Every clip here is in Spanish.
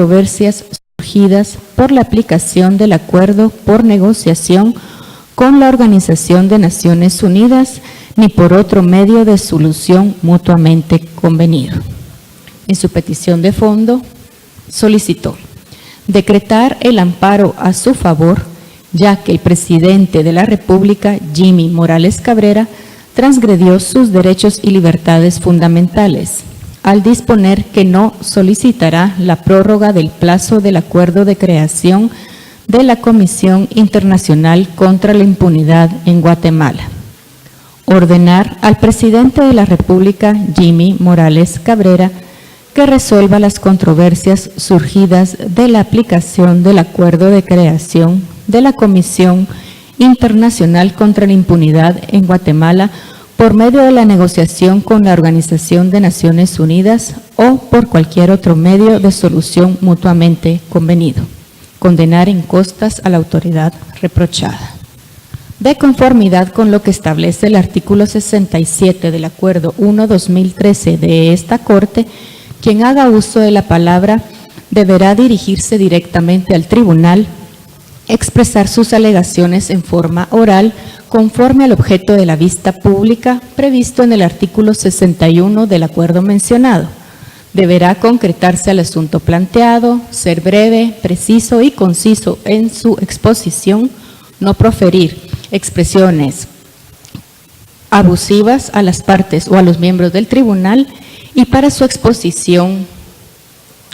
controversias surgidas por la aplicación del acuerdo por negociación con la Organización de Naciones Unidas ni por otro medio de solución mutuamente convenido. En su petición de fondo, solicitó decretar el amparo a su favor, ya que el presidente de la República, Jimmy Morales Cabrera, transgredió sus derechos y libertades fundamentales, al disponer que no solicitará la prórroga del plazo del acuerdo de creación de la Comisión Internacional contra la Impunidad en Guatemala. Ordenar al presidente de la República, Jimmy Morales Cabrera, que resuelva las controversias surgidas de la aplicación del acuerdo de creación de la Comisión Internacional contra la Impunidad en Guatemala por medio de la negociación con la Organización de Naciones Unidas o por cualquier otro medio de solución mutuamente convenido. Condenar en costas a la autoridad reprochada. De conformidad con lo que establece el artículo 67 del Acuerdo 1-2013 de esta Corte, quien haga uso de la palabra deberá dirigirse directamente al tribunal, expresar sus alegaciones en forma oral conforme al objeto de la vista pública previsto en el artículo 61 del acuerdo mencionado. Deberá concretarse el asunto planteado, ser breve, preciso y conciso en su exposición, no proferir expresiones abusivas a las partes o a los miembros del tribunal, y para su exposición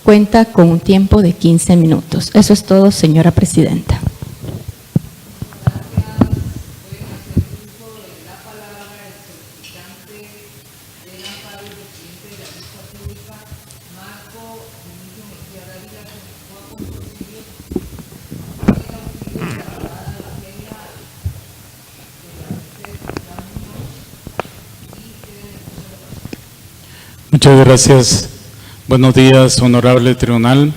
cuenta con un tiempo de 15 minutos. Eso es todo, señora presidenta. Muchas gracias. Buenos días, honorable tribunal.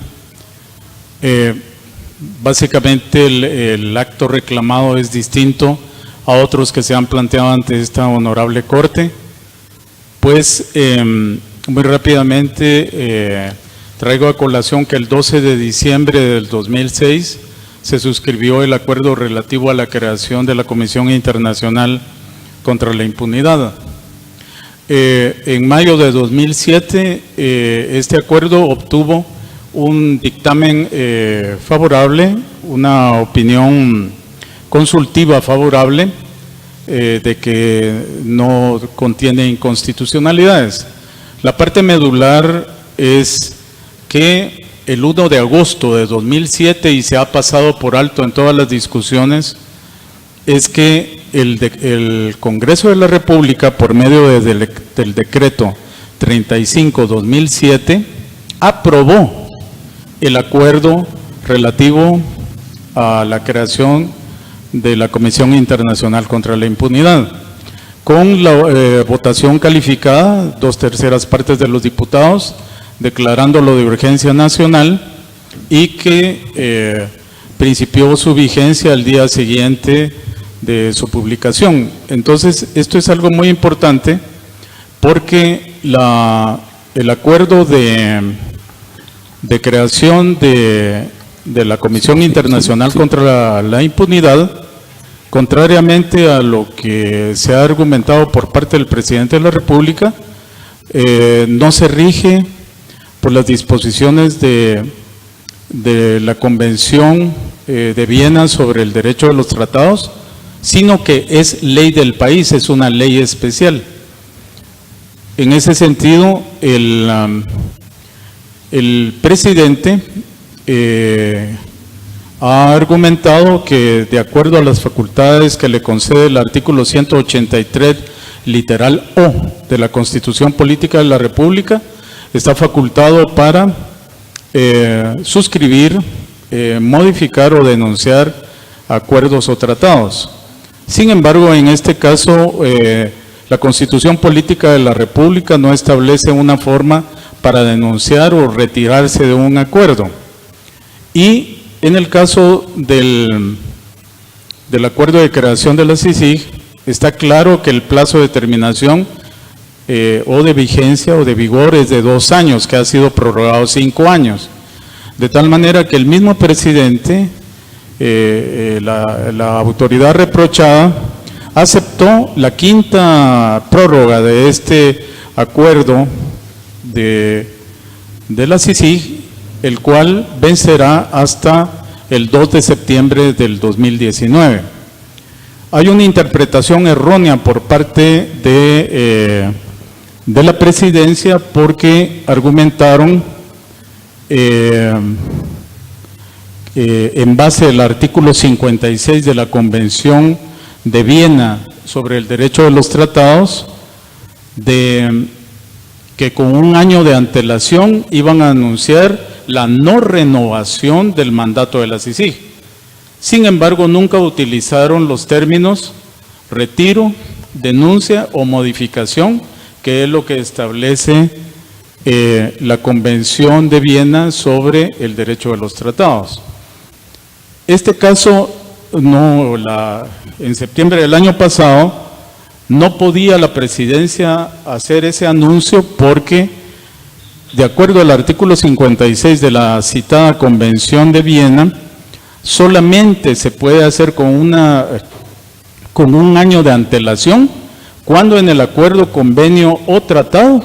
Básicamente el acto reclamado es distinto a otros que se han planteado ante esta honorable corte. Pues muy rápidamente traigo a colación que el 12 de diciembre del 2006 se suscribió el acuerdo relativo a la creación de la Comisión Internacional contra la Impunidad. En mayo de 2007, este acuerdo obtuvo un dictamen favorable, una opinión consultiva favorable, de que no contiene inconstitucionalidades. La parte medular es que el 1 de agosto de 2007, y se ha pasado por alto en todas las discusiones, es que el Congreso de la República, por medio del decreto 35-2007, aprobó el acuerdo relativo a la creación de la Comisión Internacional contra la Impunidad. Con la votación calificada, 2/3 partes de los diputados, declarándolo de urgencia nacional, y que principió su vigencia al día siguiente de su publicación. Entonces, esto es algo muy importante porque el acuerdo de creación de la Comisión Internacional contra la Impunidad, contrariamente a lo que se ha argumentado por parte del presidente de la República, no se rige por las disposiciones de la Convención de Viena sobre el derecho de los tratados, sino que es ley del país, es una ley especial. En ese sentido, el presidente ha argumentado que, de acuerdo a las facultades que le concede el artículo 183, literal O, de la Constitución Política de la República, está facultado para suscribir, modificar o denunciar acuerdos o tratados. Sin embargo, en este caso, la Constitución Política de la República no establece una forma para denunciar o retirarse de un acuerdo. Y en el caso del acuerdo de creación de la CICIG, está claro que el plazo de terminación o de vigencia o de vigor es de 2 años, que ha sido prorrogado 5 años. de tal manera que el mismo presidente, la autoridad reprochada, aceptó la quinta prórroga de este acuerdo de la CICIG, el cual vencerá hasta el 2 de septiembre del 2019. Hay una interpretación errónea por parte de la presidencia, porque argumentaron en base al artículo 56 de la Convención de Viena sobre el derecho de los tratados, de que con un año de antelación iban a anunciar la no renovación del mandato de la CICIG. Sin embargo, nunca utilizaron los términos retiro, denuncia o modificación, que es lo que establece la Convención de Viena sobre el derecho de los tratados. Este caso, en septiembre del año pasado, no podía la presidencia hacer ese anuncio porque, de acuerdo al artículo 56 de la citada Convención de Viena, solamente se puede hacer con un año de antelación cuando en el acuerdo, convenio o tratado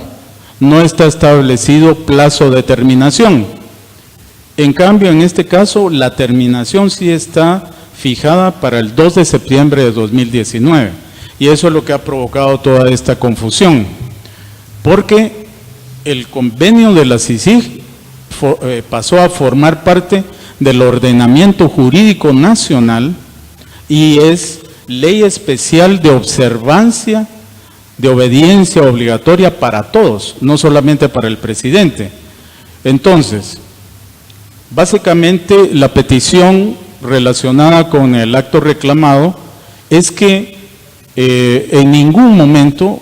no está establecido plazo de terminación. En cambio, en este caso, la terminación sí está fijada para el 2 de septiembre de 2019. Y eso es lo que ha provocado toda esta confusión. Porque el convenio de la CICIG pasó a formar parte del ordenamiento jurídico nacional y es ley especial de observancia, de obediencia obligatoria para todos, no solamente para el presidente. Entonces, básicamente la petición relacionada con el acto reclamado es que en ningún momento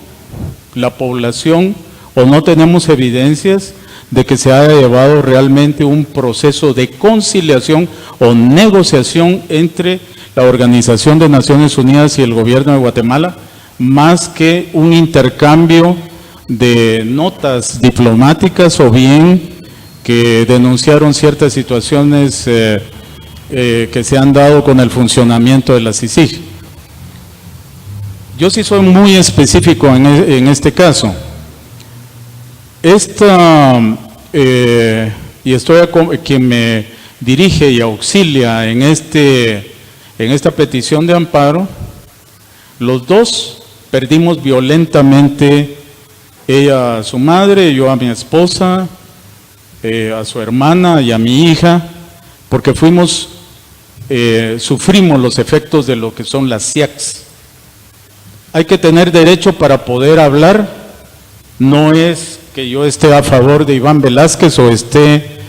la población, o no tenemos evidencias de que se haya llevado realmente un proceso de conciliación o negociación entre la Organización de Naciones Unidas y el gobierno de Guatemala, más que un intercambio de notas diplomáticas o bien que denunciaron ciertas situaciones que se han dado con el funcionamiento de la CICIG. Yo sí soy muy específico en este caso. Y estoy quien me dirige y auxilia en esta petición de amparo. Los dos perdimos violentamente, ella a su madre, yo a mi esposa, a su hermana y a mi hija, porque sufrimos los efectos de lo que son las SIACs. Hay que tener derecho para poder hablar. No es que yo esté a favor de Iván Velázquez o esté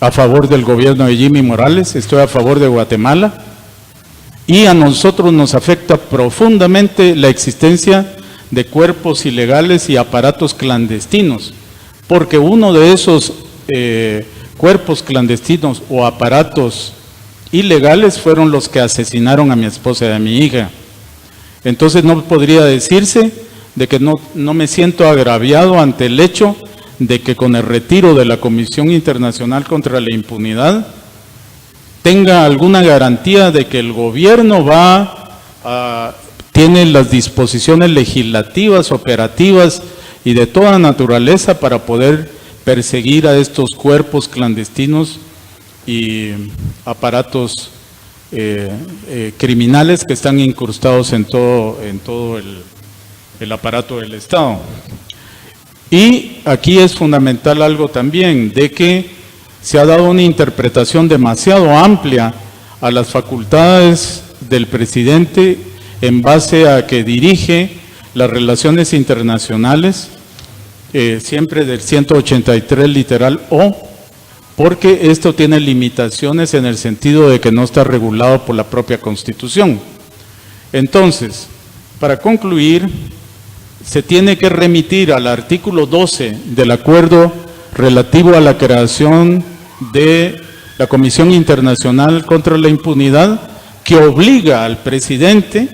a favor del gobierno de Jimmy Morales, estoy a favor de Guatemala. Y a nosotros nos afecta profundamente la existencia de cuerpos ilegales y aparatos clandestinos, porque uno de esos cuerpos clandestinos o aparatos ilegales fueron los que asesinaron a mi esposa y a mi hija. Entonces no podría decirse de que no me siento agraviado ante el hecho de que con el retiro de la Comisión Internacional contra la Impunidad tenga alguna garantía de que el gobierno tiene las disposiciones legislativas, operativas y de toda naturaleza para poder perseguir a estos cuerpos clandestinos y aparatos criminales que están incrustados en todo el aparato del Estado. Y aquí es fundamental algo también, de que se ha dado una interpretación demasiado amplia a las facultades del presidente en base a que dirige las relaciones internacionales, siempre del 183 literal O, porque esto tiene limitaciones en el sentido de que no está regulado por la propia Constitución. Entonces, para concluir, se tiene que remitir al artículo 12 del acuerdo relativo a la creación de la Comisión Internacional contra la Impunidad, que obliga al presidente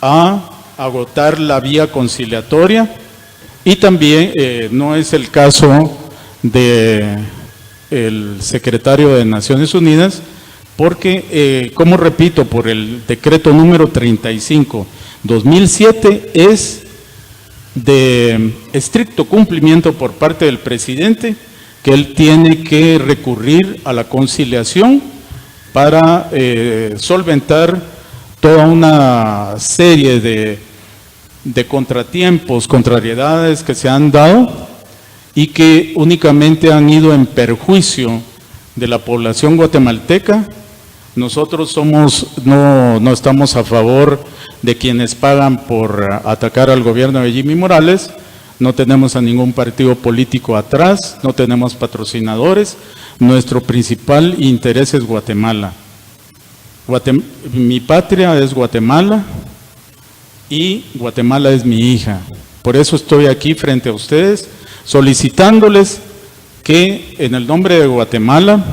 a agotar la vía conciliatoria, y también no es el caso de el secretario de Naciones Unidas, porque, como repito, por el decreto número 35/2007 es de estricto cumplimiento por parte del presidente, que él tiene que recurrir a la conciliación para solventar toda una serie de contratiempos, contrariedades que se han dado y que únicamente han ido en perjuicio de la población guatemalteca. Nosotros no estamos a favor de quienes pagan por atacar al gobierno de Jimmy Morales, no tenemos a ningún partido político atrás, no tenemos patrocinadores, nuestro principal interés es Guatemala. Mi patria es Guatemala y Guatemala es mi hija. Por eso estoy aquí frente a ustedes solicitándoles que en el nombre de Guatemala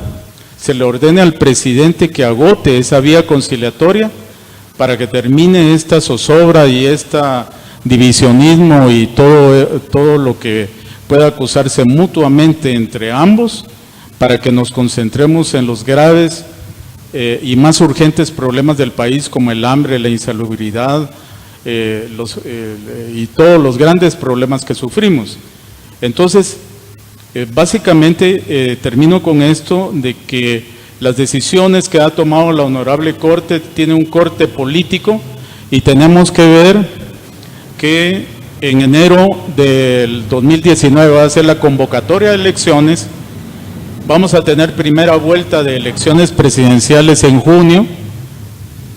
se le ordene al presidente que agote esa vía conciliatoria para que termine esta zozobra y esta divisionismo y todo lo que pueda acusarse mutuamente entre ambos, para que nos concentremos en los graves y más urgentes problemas del país, como el hambre, la insalubridad y todos los grandes problemas que sufrimos. Entonces, básicamente termino con esto de que las decisiones que ha tomado la Honorable Corte tienen un corte político y tenemos que ver que en enero del 2019 va a ser la convocatoria de elecciones. Vamos a tener primera vuelta de elecciones presidenciales en junio,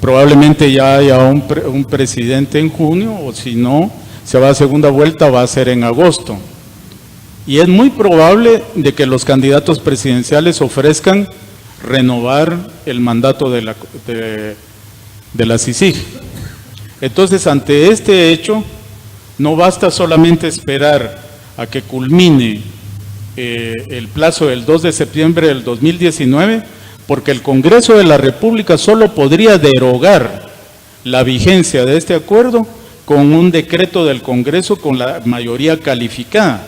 probablemente ya haya un presidente en junio, o si no, se va a segunda vuelta, va a ser en agosto. Y es muy probable de que los candidatos presidenciales ofrezcan renovar el mandato de la CICIG. Entonces, ante este hecho, no basta solamente esperar a que culmine el plazo del 2 de septiembre del 2019, porque el Congreso de la República solo podría derogar la vigencia de este acuerdo con un decreto del Congreso con la mayoría calificada.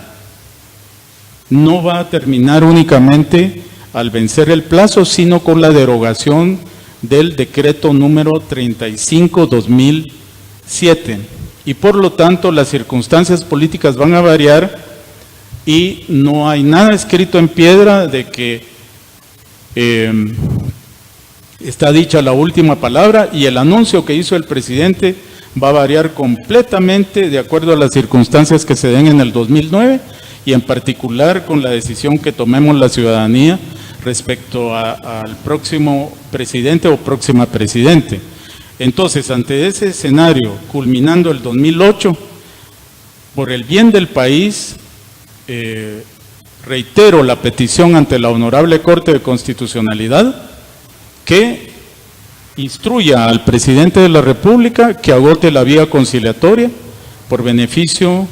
No va a terminar únicamente al vencer el plazo, sino con la derogación del decreto número 35/2007. Y por lo tanto las circunstancias políticas van a variar y no hay nada escrito en piedra de que está dicha la última palabra, y el anuncio que hizo el presidente va a variar completamente de acuerdo a las circunstancias que se den en el 2009 y en particular con la decisión que tomemos la ciudadanía respecto al próximo presidente o próxima presidente. Entonces, ante ese escenario, culminando el 2008, por el bien del país, reitero la petición ante la Honorable Corte de Constitucionalidad que instruya al presidente de la República que agote la vía conciliatoria por beneficio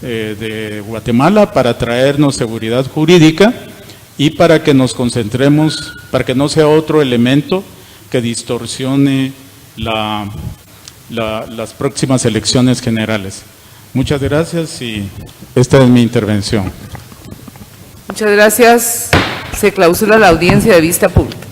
de Guatemala, para traernos seguridad jurídica y para que nos concentremos, para que no sea otro elemento que distorsione las próximas elecciones generales. Muchas gracias y esta es mi intervención. Muchas gracias. Se clausura la audiencia de vista pública.